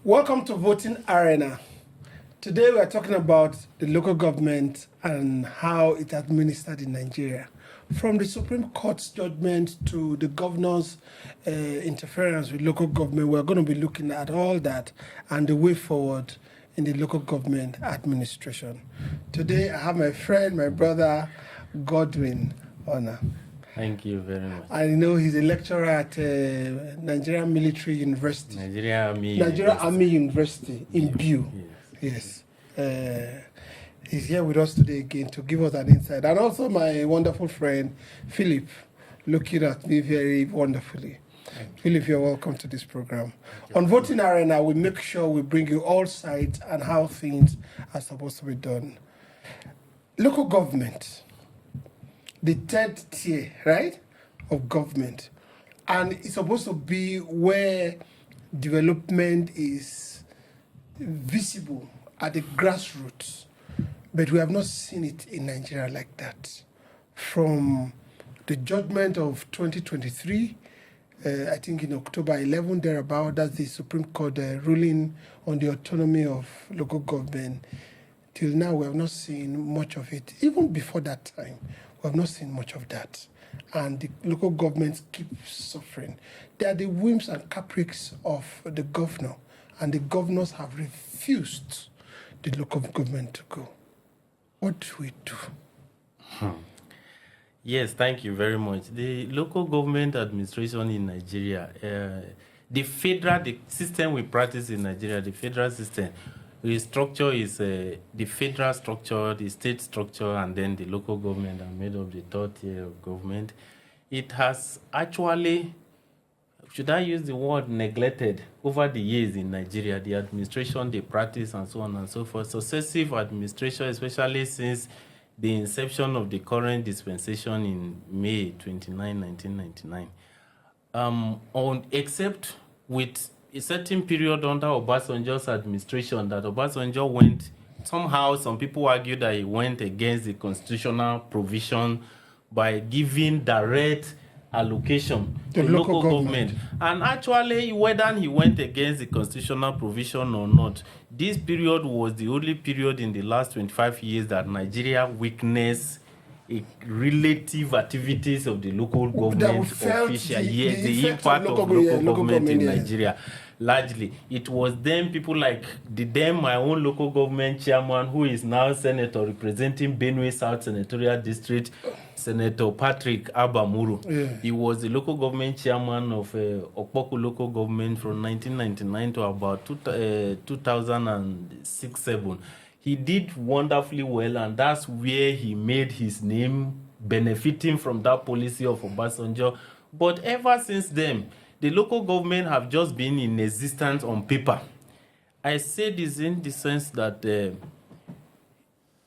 Welcome to Voting Arena. Today we are talking about the local government and how it administered in Nigeria. From the Supreme Court's judgment to the governor's interference with local government, we're going to be looking at all that and the way forward in the local government administration. Today I have my friend, my brother, Godwin Honor. Thank you very much. I know he's a lecturer at Nigerian Military University. Nigerian Army University in Biu. Yes. He's here with us today again to give us an insight. And also my wonderful friend, Philip, looking at me very wonderfully. Philip, you're welcome to this program. On Voting Arena, we make sure we bring you all sides and how things are supposed to be done. Local government, the third tier, right, of government. And it's supposed to be where development is visible at the grassroots. But we have not seen it in Nigeria like that. From the judgment of 2023, I think in October 11, thereabout, that's the Supreme Court ruling on the autonomy of local government. Till now, we have not seen much of it. Even before that time, we have not seen much of that. And the local governments keep suffering. They are the whims and caprices of the governor, and the governors have refused the local government to go. What do we do? Yes, thank you very much. The local government administration in Nigeria, the system we practice in Nigeria, the federal system, the structure is the federal structure, the state structure, and then the local government are made of the third tier of government. It has actually, should I use the word neglected, over the years in Nigeria, the administration, the practice, and so on and so forth. Successive administration, especially since the inception of the current dispensation in May 29, 1999, except with a certain period under Obasanjo's administration that Obasanjo went, somehow some people argue that he went against the constitutional provision by giving direct allocation to local government. And actually, whether he went against the constitutional provision or not, this period was the only period in the last 25 years that Nigeria witnessed a relative activities of the local government official. Yes, the impact of local government in Nigeria. Largely, it was then people like my own local government chairman, who is now senator representing Benue South Senatorial District, Senator Patrick Abamuru. Yeah. He was the local government chairman of Okpoku local government from 1999 to about 2006-07. He did wonderfully well, and that's where he made his name, benefiting from that policy of Obasanjo. But ever since then, the local government have just been in existence on paper. I say this in the sense that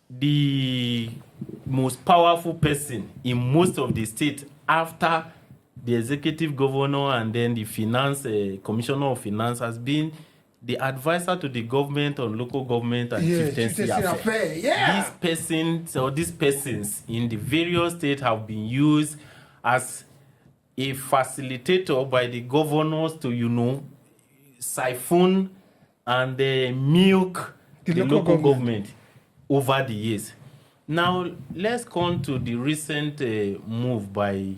the most powerful person in most of the states, after the executive governor and then the finance commissioner of finance, has been the advisor to the government on local government and chieftaincy affairs. Yeah. These persons in the various states have been used as a facilitator by the governors to, siphon and milk the local government over the years. Now, let's come to the recent move by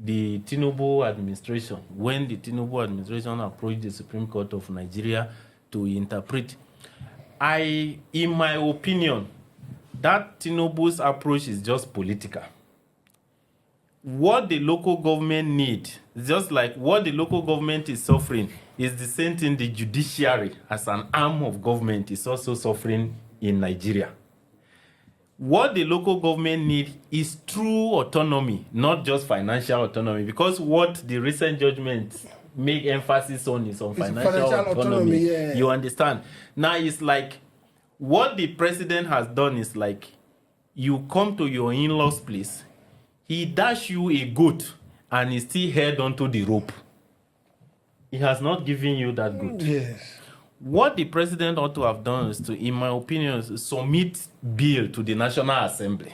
the Tinubu administration, when the Tinubu administration approached the Supreme Court of Nigeria to interpret. In my opinion, that Tinubu's approach is just political. What the local government need, just like what the local government is suffering, is the same thing the judiciary as an arm of government is also suffering in Nigeria. What the local government need is true autonomy, not just financial autonomy, because what the recent judgments make emphasis on is on financial autonomy. Yeah. You understand? Now it's like what the president has done is like you come to your in-laws place, he dash you a goat and he still held onto the rope. He has not given you that goat. Yes. What the president ought to have done is to, in my opinion, submit bill to the National Assembly,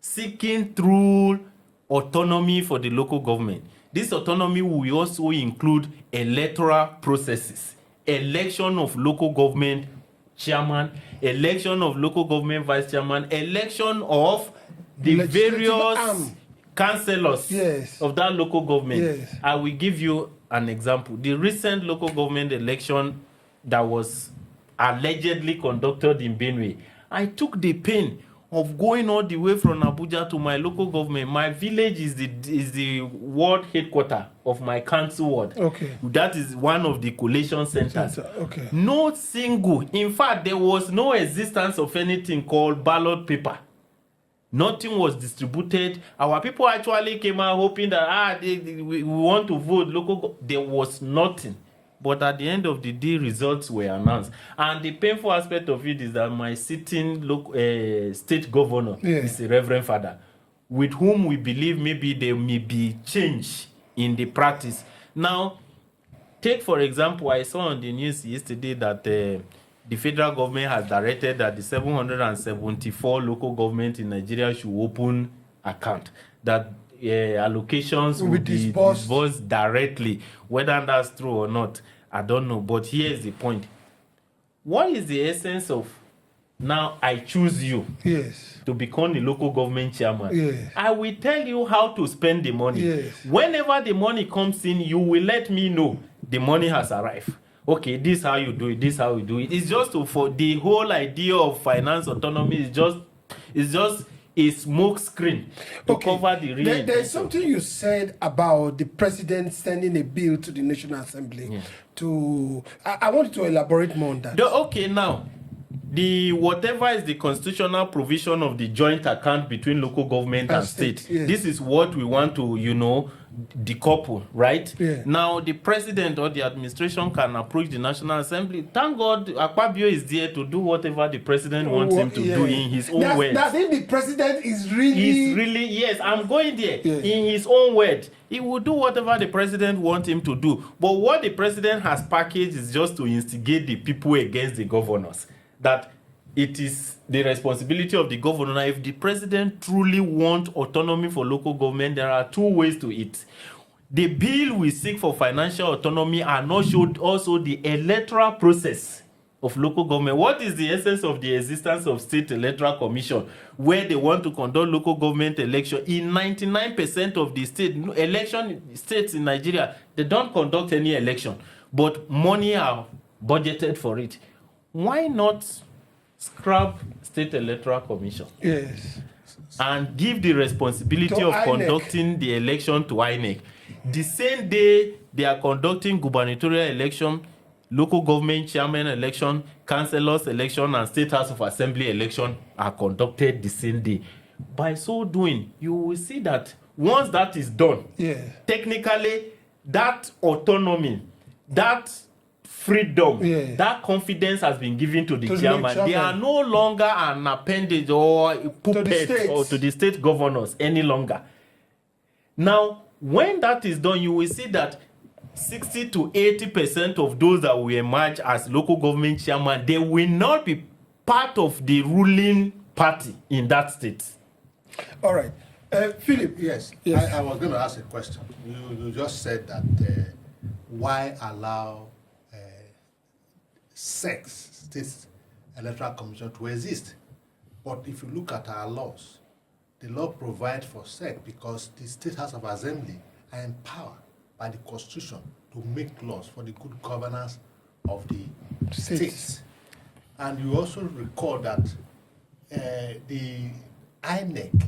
seeking through autonomy for the local government. This autonomy will also include electoral processes, election of local government chairman, election of local government vice chairman, election of the various councillors of that local government. Yes. I will give you an example. The recent local government election that was allegedly conducted in Benue, I took the pain of going all the way from Abuja to my local government. My village is the ward headquarters of my council ward. Okay. That is one of the collation centers. Okay. No single, in fact, there was no existence of anything called ballot paper. Nothing was distributed. Our people actually came out hoping that we want to vote local. There was nothing. But at the end of the day, results were announced. And the painful aspect of it is that my sitting state governor is a reverend father, with whom we believe maybe there may be change in the practice. Now, take for example, I saw on the news yesterday that the federal government has directed that the 774 local governments in Nigeria should open account, that allocations will be disbursed directly. Whether that's true or not, I don't know. But here's the point. What is the essence of now I choose you to become the local government chairman? I will tell you how to spend the money. Whenever the money comes in, you will let me know the money has arrived. Okay, this is how you do it, this is how you do it. It's just for the whole idea of finance autonomy is just a smoke screen to cover the real. There's something you said about the president sending a bill to the National Assembly to. I want you to elaborate more on that. Now, the whatever is the constitutional provision of the joint account between local government and state. This is what we want to, decouple, right? Now, the president or the administration can approach the National Assembly. Thank God, Akpabio is there to do whatever the president wants him to do in his own words. I think the president is really... yes, I'm going there. In his own word, he will do whatever the president wants him to do. But what the president has packaged is just to instigate the people against the governors. That it is the responsibility of the governor. Now, if the president truly wants autonomy for local government, there are two ways to it. The bill we seek for financial autonomy are not showed also the electoral process of local government. What is the essence of the existence of state electoral commission, where they want to conduct local government election? In 99% of the states in Nigeria, they don't conduct any election, but money are budgeted for it. Why not scrap state electoral commission? And give the responsibility of conducting the election to INEC. The same day they are conducting gubernatorial election, local government chairman election, councillors election, and state house of assembly election are conducted the same day. By so doing, you will see that once that is done, technically that autonomy, that freedom, that confidence has been given to the chairman. They are no longer an appendage or a puppet to the state governors any longer. Now, when that is done, you will see that 60 to 80% of those that will emerge as local government chairman, they will not be part of the ruling party in that state. All right. Philip. Yes. I was going to ask a question. You just said that why allow state electoral commission to exist? But if you look at our laws, the law provides for SEC because the State House of Assembly are empowered by the Constitution to make laws for the good governance of the states. And you also recall that the INEC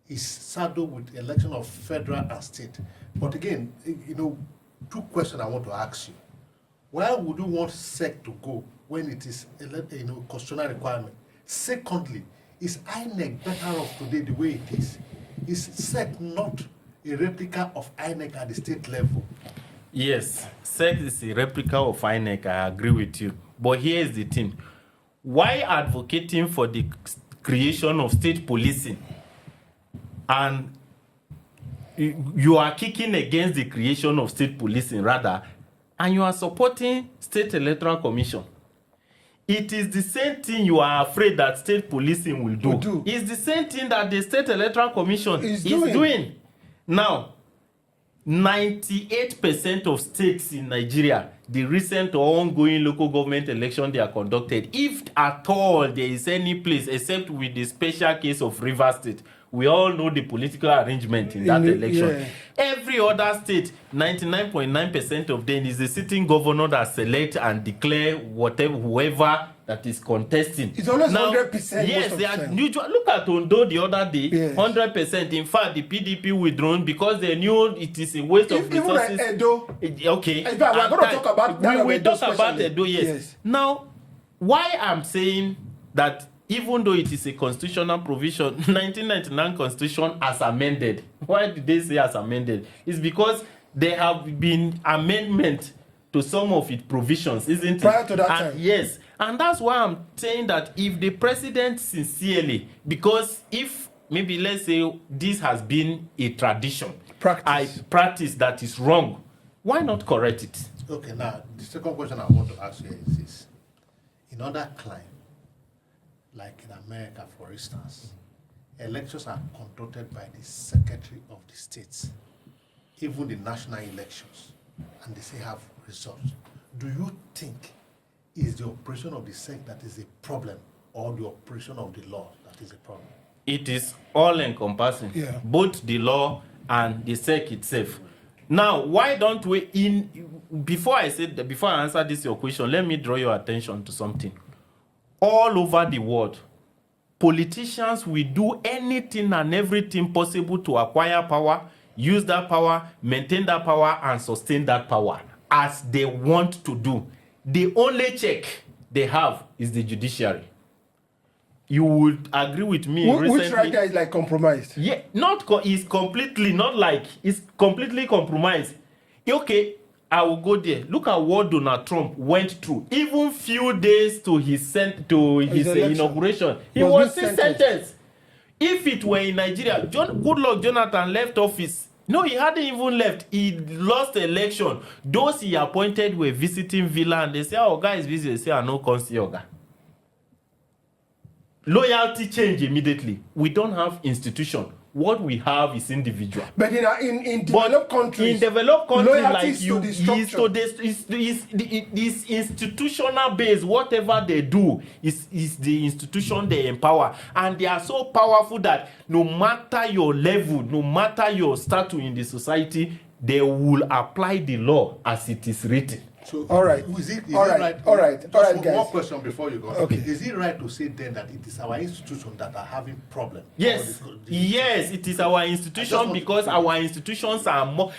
is saddled with election of federal and state. But again, two questions I want to ask you. Why would you want SEC to go when it is constitutional requirement? Secondly, is INEC better off today the way it is? Is SEC not a replica of INEC at the state level? Yes, SEC is a replica of INEC, I agree with you. But here is the thing. Why advocating for the creation of state policing and you are kicking against the creation of state policing rather, and you are supporting state electoral commission? It is the same thing you are afraid that state policing will do. It's the same thing that the state electoral commission is doing. Now, 98% of states in Nigeria, the recent or ongoing local government election they are conducted, if at all there is any place, except with the special case of Rivers State, we all know the political arrangement in that election. Yeah. Every other state, 99.9% of them is the sitting governor that select and declare whoever that is contesting. It's always Now, 100%. yes, most of they the are time. usual. Look at Ondo the other day, Yes. 100%. In fact, the PDP withdrawn because they knew it is a waste of Even like resources. Edo, Okay. in fact, we're And going to talk about that. we Edo talk about especially. Edo, yes. Now, why I'm saying that even though it is a constitutional provision, 1999 constitution as amended. Why did they say as amended? It's because there have been amendment to some of its provisions, isn't it? Prior to that And time. yes, and that's why I'm saying that if the president sincerely, because if maybe let's say this has been a tradition, practice that is wrong, why not correct it? Okay, now the second question I want to ask you is this. In other climes, like in America, for instance, elections are conducted by the secretary of the states, even the national elections, and they say have results. Do you think is the operation of the SEC that is a problem, or the operation of the law that is a problem? It is all encompassing, Yeah. both the law and the SEC itself. Now, why don't we before I answer this your question, let me draw your attention to something. All over the world, politicians will do anything and everything possible to acquire power, use that power, maintain that power, and sustain that power as they want to do. The only check they have is the judiciary. You would agree with me recently. Which right now is like compromised. Yeah, it's completely compromised. Okay, I will go there. Look at what Donald Trump went through. Even few days to his inauguration, he was still sentenced. If it were in Nigeria, Goodluck Jonathan left office. No, he hadn't even left. He lost the election. Those he appointed were visiting Villa, and they say, "Oh, guy is busy." They say, "I no come see Oga." Loyalty change immediately. We don't have institution. What we have is individual. But in developed countries, like you, to the structure. this institutional base, whatever they do is the institution they empower, and they are so powerful that no matter your level, no matter your status in the society, they will apply the law as it is written. So, all right. Is it right, Just guys. one question before you go. Okay. Is it right to say then that it is our institutions that are having problems? Yes, yes, it is our institution because our institutions are more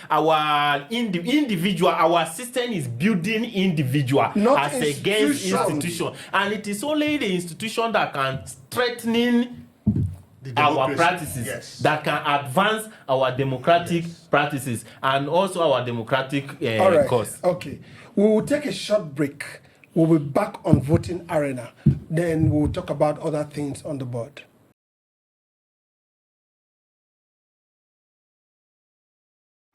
individual. Our system is building individual Not as against institution, and it is only the institution that can strengthen our practices, yes, that can advance our democratic practices and also our democratic cause. Okay, we will take a short break. We'll be back on voting arena. Then we'll talk about other things on the board.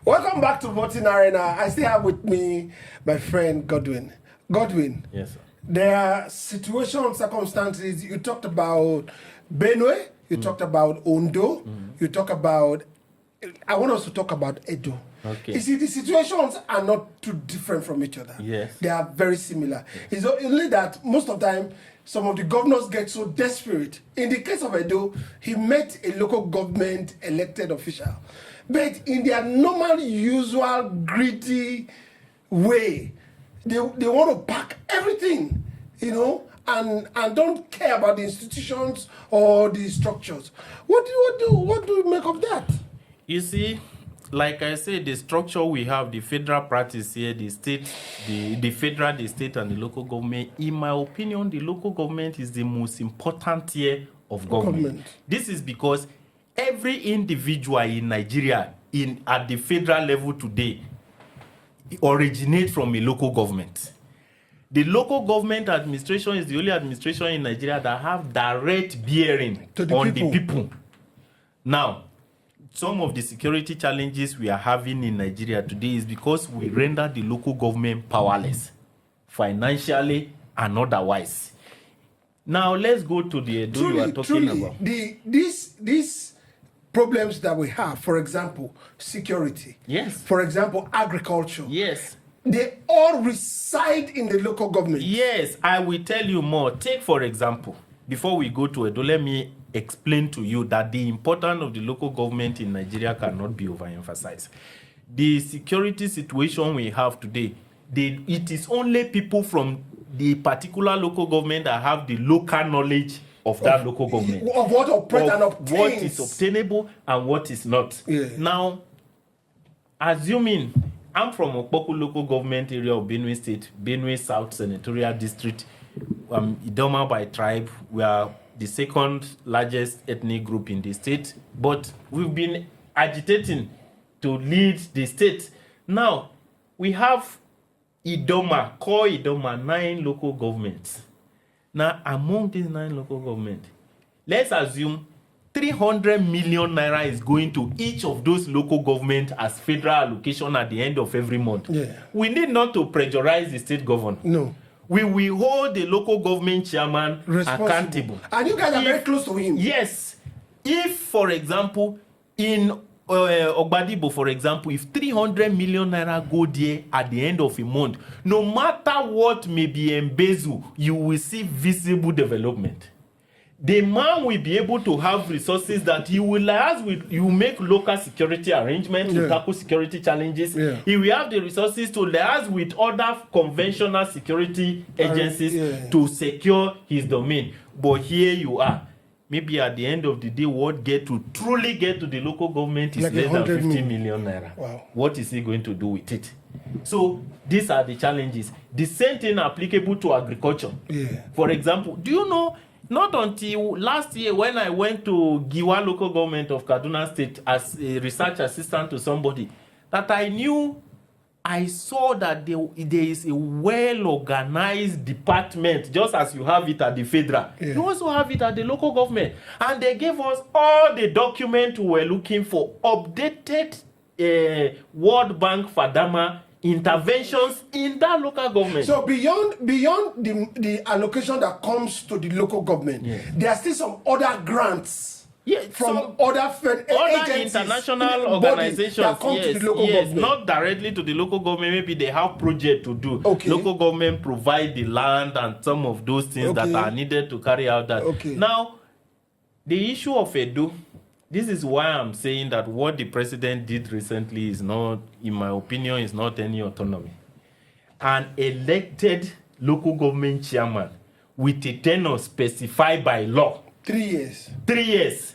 Welcome back to voting arena. I still have with me my friend Godwin. Godwin. Yes, sir. There are situations, circumstances. You talked about Benue. You talked about Ondo. You talk about. I want us to talk about Edo. Okay. You see, the situations are not too different from each other. Yes. They are very similar. It's only that most of the time, some of the governors get so desperate. In the case of Edo, he met a local government elected official. But in their normal, usual, greedy way, they want to pack everything, and don't care about the institutions or the structures. What do you make of that? You see, like I said, the structure we have, the federal practice here, the state, the federal, the state, and the local government. In my opinion, the local government is the most important tier of government. This is because every individual in Nigeria, at the federal level today, originates from a local government. The local government administration is the only administration in Nigeria that have direct bearing on the people. Now, some of the security challenges we are having in Nigeria today is because we render the local government powerless, financially and otherwise. Now, let's go to the Edo you are talking about. This problems that we have, for example, security. Yes. For example, agriculture. Yes. They all reside in the local government. Yes, I will tell you more. Take, for example, before we go to Edo, let me explain to you that the importance of the local government in Nigeria cannot be overemphasized. The security situation we have today, it is only people from the particular local government that have the local knowledge of that local government. Of what operates and obtains. What is obtainable and what is not. Yeah. Now, assuming I'm from Okpoku local government area of Benue State, Benue South Senatorial District, Idoma by tribe. We are the second largest ethnic group in the state, but we've been agitating to lead the state. Now, we have core Idoma, 9 local governments. Now, among these 9 local governments, let's assume 300 million naira is going to each of those local governments as federal allocation at the end of every month. Yeah. We need not to pressurize the state governor. No. We will hold the local government chairman accountable. And you guys are very close to him. Yes. If, for example, in Ogbadibo, for example, if 300 million naira go there at the end of a month, no matter what may be embezzled, you will see visible development. The man will be able to have resources that he will liaise with. You make local security arrangements to tackle security challenges. Yeah. He will have the resources to liaise with other conventional security agencies to secure his domain. But here you are. Maybe at the end of the day, what truly get to the local government is like less than 50 million naira. Wow. What is he going to do with it? So these are the challenges. The same thing applicable to agriculture. Yeah. For example, do you know? Not until last year when I went to Giwa local government of Kaduna State as a research assistant to somebody, that I saw that there is a well-organized department, just as you have it at the federal. Yeah. You also have it at the local government. And they gave us all the documents we were looking for, updated World Bank Fadama interventions in that local government. So beyond the allocation that comes to the local government, there are still some other grants from other agencies, international organizations that come to the local government. Not directly to the local government. Maybe they have project to do. Okay. Local government provide the land and some of those things that are needed to carry out that. Okay. Now, the issue of Edo. This is why I'm saying that what the president did recently is not, in my opinion, is not any autonomy. An elected local government chairman with a tenure specified by law. 3 years. 3 years.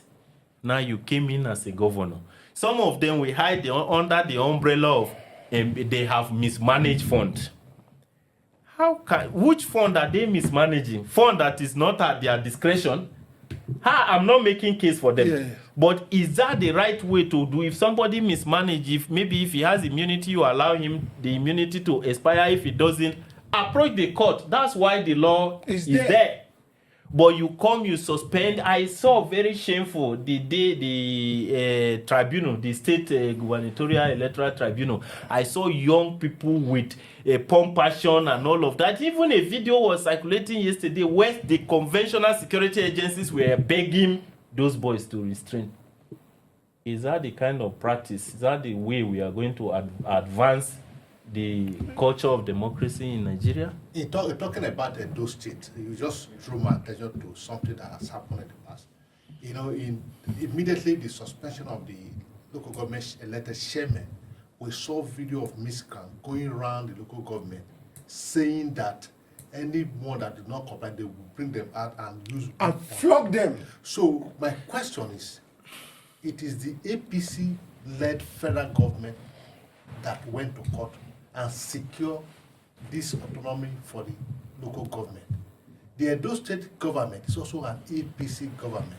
Now you came in as a governor. Some of them will hide under the umbrella of they have mismanaged fund. Which fund are they mismanaging? Fund that is not at their discretion? I'm not making case for them. Yeah. But is that the right way to do? If somebody mismanages, if he has immunity, you allow him the immunity to expire. If he doesn't, approach the court. That's why the law is there. But you suspend. I saw very shameful the day the tribunal, the state gubernatorial electoral tribunal. I saw young people with pump passion and all of that. Even a video was circulating yesterday where the conventional security agencies were begging those boys to restrain. Is that the kind of practice? Is that the way we are going to advance the culture of democracy in Nigeria? Talking about those states, you just drew my attention to something that has happened in the past. Immediately the suspension of the local government elected chairman, we saw video of miscreants going around the local government saying that anyone that did not comply, they will bring them out and flog them. So my question is, it is the APC-led federal government that went to court and secured this autonomy for the local government. The Edo State government is also an APC government.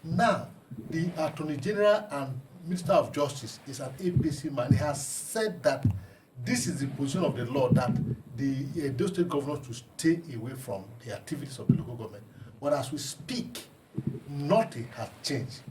Now, the Attorney General and Minister of Justice is an APC man. He has said that this is the position of the law, that the Edo State governor should stay away from the activities of the local government. But as we speak, nothing has changed.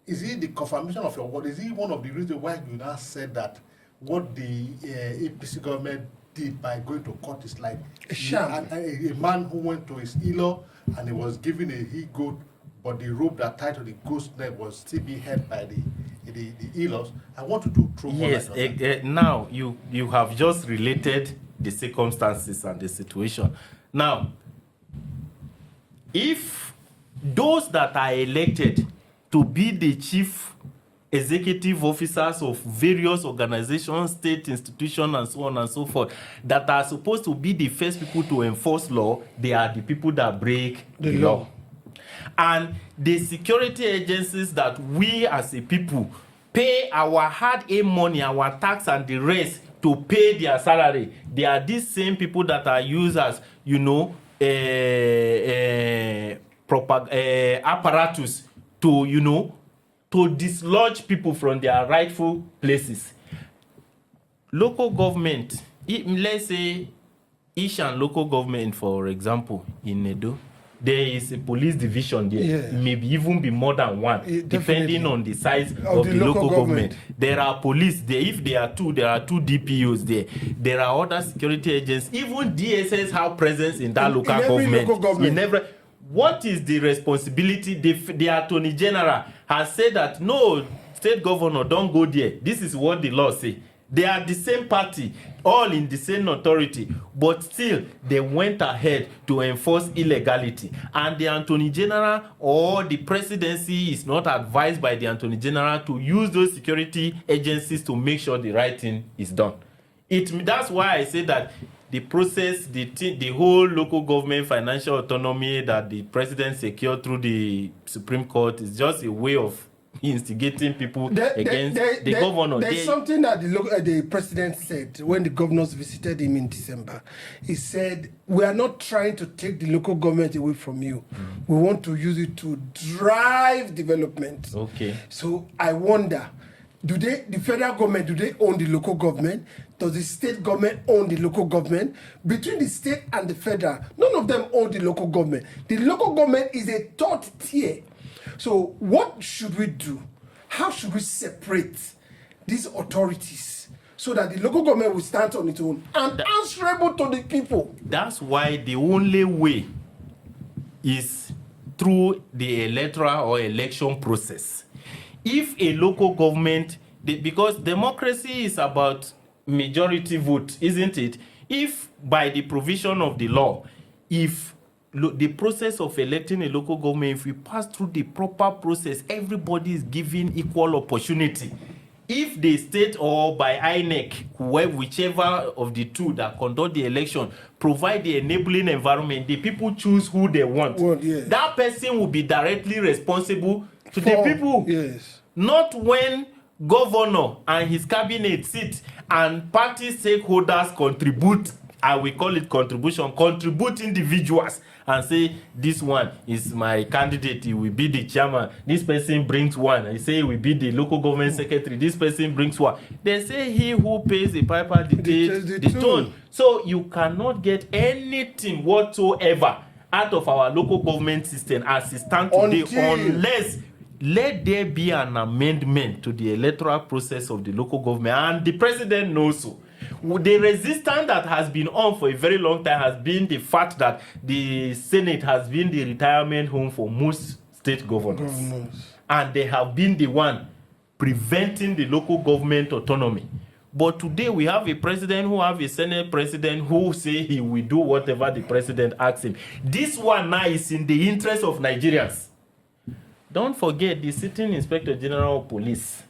Is it the confirmation of your word? Is it one of the reasons why you now said that what the APC government did by going to court is like a sham? A man who went to his in-law and he was given a he-goat but the rope that tied to the ghost neck was still being held by the in-laws. I want to throw more Yes, light on that. now you have just related the circumstances and the situation. Now, if those that are elected to be the chief executive officers of various organizations, state institutions, and so on and so forth, that are supposed to be the first people to enforce law, they are the people that break the law. And the security agencies that we as a people pay our hard-earned money, our tax and the rest to pay their salary, they are these same people that are used as, apparatus to, to dislodge people from their rightful places. Local government, let's say Ishan local government, for example, in Edo, there is a police division there. Yeah. Maybe even be more than one, depending on the size of the local government. There are police there. If there are two DPOs there. There are other security agents. Even DSS have presence in that local government. Local government. In every, what is the responsibility? The Attorney General has said that no, state governor, don't go there. This is what the law say. They are the same party, all in the same authority, but still they went ahead to enforce illegality. And the Attorney General or the presidency is not advised by the Attorney General to use those security agencies to make sure the right thing is done. That's why I say that the process, the whole local government financial autonomy that the president secured through the Supreme Court is just a way of instigating people against the governor. There's something that the president said when the governors visited him in December. He said, we are not trying to take the local government away from you. We want to use it to drive development. Okay. So I wonder, the federal government, do they own the local government? Does the state government own the local government? Between the state and the federal, none of them own the local government. The local government is a third tier. So what should we do? How should we separate these authorities so that the local government will stand on its own and answerable to the people? That's why the only way is through the electoral or election process. If a local government, because democracy is about majority vote, isn't it? If by the provision of the law, if the process of electing a local government, if we pass through the proper process, everybody is given equal opportunity. If the state or by INEC, whichever of the two that conduct the election, provide the enabling environment, the people choose who they want. That person will be directly responsible to the people. Yes. Not when governor and his cabinet sit and party stakeholders contribute, I will call it contribute individuals and say, this one is my candidate, he will be the chairman. This person brings one. I say he will be the local government secretary. This person brings one. They say he who pays the piper dictates the tone. So you cannot get anything whatsoever out of our local government system as it stands today unless let there be an amendment to the electoral process of the local government. And the president knows so. The resistance that has been on for a very long time has been the fact that the Senate has been the retirement home for most state governors. And they have been the one preventing the local government autonomy. But today we have a president who have a Senate president who say he will do whatever the president asks him. This one now is in the interest of Nigerians. Don't forget the sitting Inspector General of Police,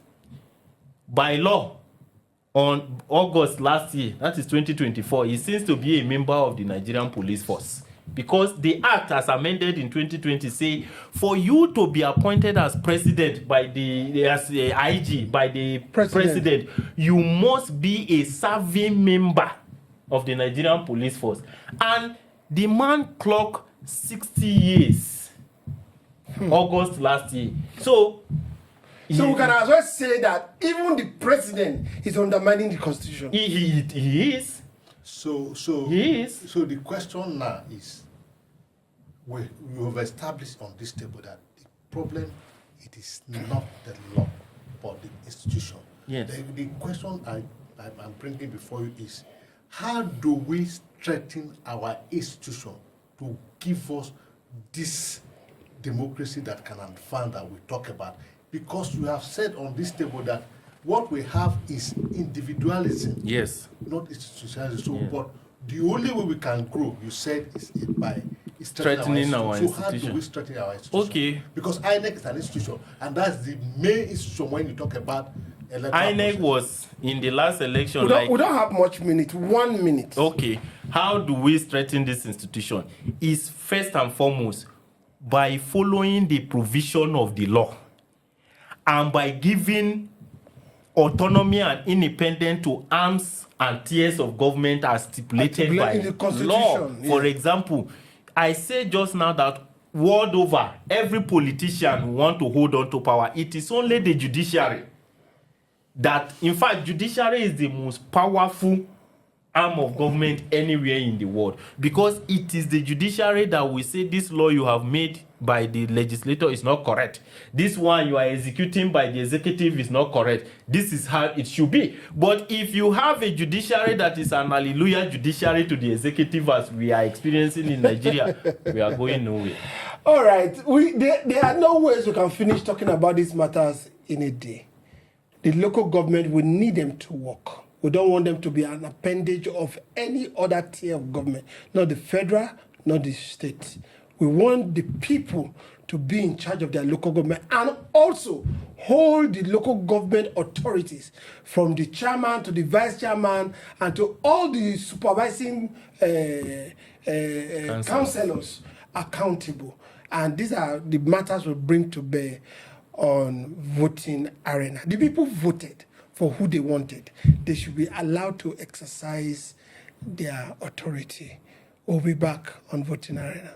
by law, on August last year, that is 2024, he seems to be a member of the Nigerian Police Force. Because the act as amended in 2020 say, for you to be appointed as president by as IG by the president, you must be a serving member of the Nigerian Police Force. And the man clocked 60 years. August last year. So we can as well say that even the president is undermining the constitution. He is. So he is. So the question now is, we have established on this table that the problem, it is not the law, but the institution. Yes. The question I'm bringing before you is, how do we strengthen our institution to give us this democracy that can unfold that we talk about. Because you have said on this table that what we have is individualism, Yes. not institutionalism. So, but the only way we can grow, you said, is by Strengthening our So how do institution. we strengthen our institution? Okay. Because INEC is an institution, and that's the main institution when you talk about electoral INEC process. was in the last election. We don't have much minute. 1 minute. Okay, how do we strengthen this institution? Is first and foremost by following the provision of the law and by giving autonomy and independence to arms and tiers of government as stipulated by in the Constitution, law. yeah. For example, I said just now that world over, every politician who want to hold on to power, it is only the judiciary that, in fact, judiciary is the most powerful arm of government anywhere in the world, because it is the judiciary that will say this law you have made by the legislator is not correct, this one you are executing by the executive is not correct, this is how it should be. But if you have a judiciary that is an hallelujah judiciary to the executive, as we are experiencing in Nigeria, we are going nowhere. All right. There are no ways we can finish talking about these matters in a day. The local government, we need them to work. We don't want them to be an appendage of any other tier of government, not the federal, not the state. We want the people to be in charge of their local government and also hold the local government authorities, from the chairman to the vice chairman and to all the supervising councillors accountable. And these are the matters we bring to bear on voting arena. The people voted for who they wanted. They should be allowed to exercise their authority. We'll be back on voting arena.